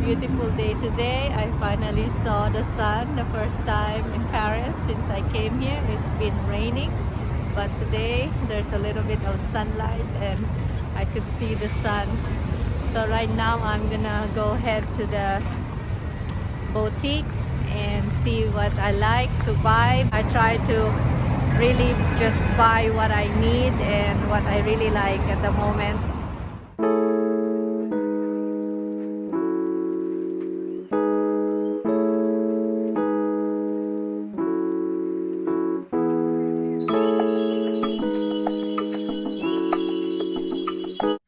beautiful day today. I finally saw the sun the first time in Paris since I came here. It's been raining, but today there's a little bit of sunlight and I could see the sun. So right now I'm gonna go head to the boutique and see what I like to buy. I try to really just buy what I need and what I really like at the moment.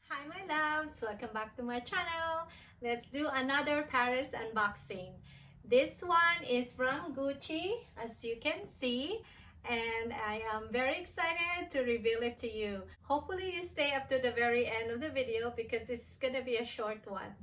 Hi my loves, welcome back to my channel. Let's do another Paris unboxing. This one is from Gucci, as you can see, and I am very excited to reveal it to you. Hopefully you stay up to the very end of the video because this is gonna be a short one.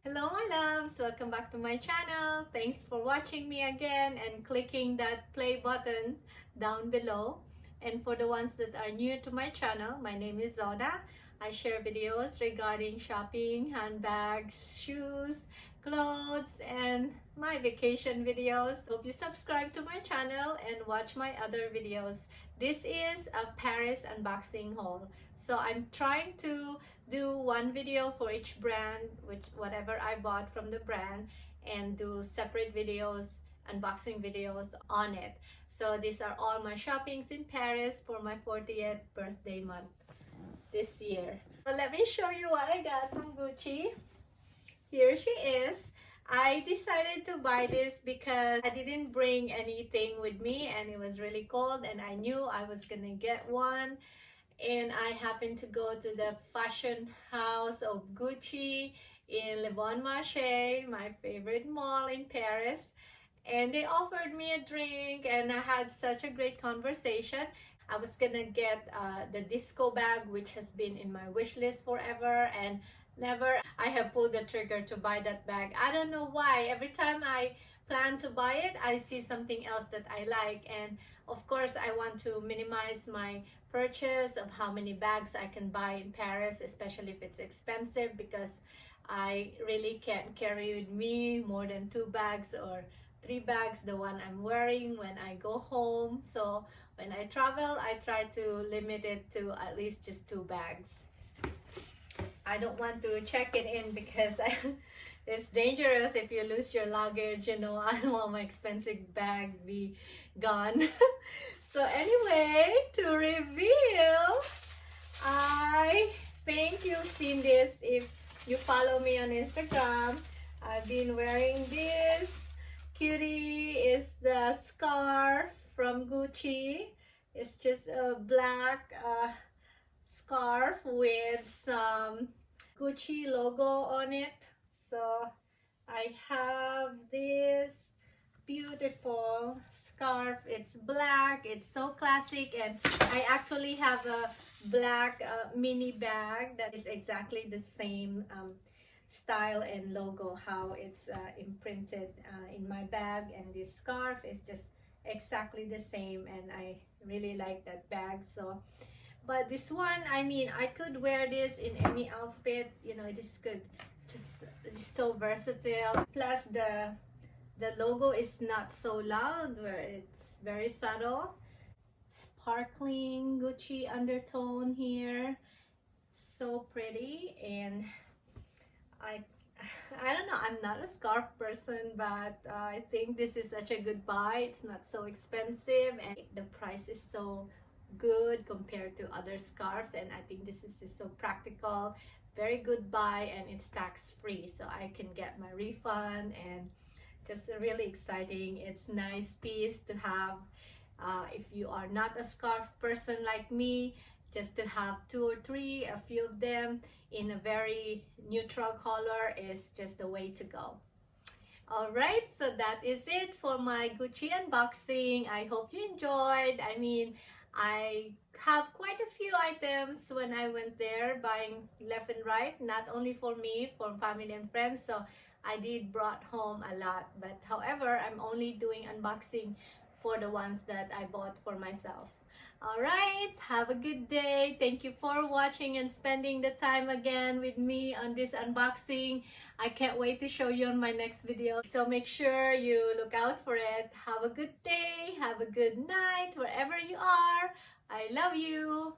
Hello my loves, welcome back to my channel. Thanks for watching me again and clicking that play button down below. And for the ones that are new to my channel, my name is Zoda. I share videos regarding shopping, handbags, shoes, clothes, and my vacation videos. Hope you subscribe to my channel and watch my other videos. This is a Paris unboxing haul. So I'm trying to do one video for each brand, whatever I bought from the brand, and do separate videos, unboxing videos on it. So these are all my shoppings in Paris for my 40th birthday month this year. So let me show you what I got from Gucci. Here she is. I decided to buy this because I didn't bring anything with me and it was really cold and I knew I was gonna get one. And I happened to go to the fashion house of Gucci in Le Bon Marché, my favorite mall in Paris. And they offered me a drink and I had such a great conversation. I was gonna get the disco bag, which has been in my wish list forever, and never I have pulled the trigger to buy that bag. I don't know why. Every time I plan to buy it, I see something else that I like, and of course I want to minimize my purchase of how many bags I can buy in Paris, especially if it's expensive, because I really can't carry with me more than 2 bags or 3 bags, the one I'm wearing when I go home. So when I travel, I try to limit it to at least just 2 bags. I don't want to check it in because it's dangerous if you lose your luggage, you know. I don't want my expensive bag be gone. So anyway, to reveal, I think you've seen this if you follow me on Instagram. I've been wearing this. Cutie is the scarf from Gucci. It's just a black scarf with some Gucci logo on it. So I have this beautiful scarf. It's black, it's so classic, and I actually have a black mini bag that is exactly the same style and logo, how it's imprinted in my bag, and this scarf is just exactly the same, and I really like that bag. So but this one, I mean, I could wear this in any outfit, you know. It is good, just it's so versatile. Plus the logo is not so loud, where it's very subtle. Sparkling Gucci undertone here, so pretty. And I don't know, I'm not a scarf person, but I think this is such a good buy. It's not so expensive and the price is so good compared to other scarves, and I think this is just so practical. Very good buy, and it's tax free, so I can get my refund, and just really exciting. It's nice piece to have if you are not a scarf person like me, just to have 2 or 3, a few of them in a very neutral color is just the way to go. All right, so that is it for my Gucci unboxing. I hope you enjoyed. I mean, I have quite a few items when I went there, buying left and right, not only for me, for family and friends. So I did brought home a lot, but however, I'm only doing unboxing for the ones that I bought for myself. Alright, have a good day. Thank you for watching and spending the time again with me on this unboxing. I can't wait to show you on my next video. So make sure you look out for it. Have a good day. Have a good night wherever you are. I love you.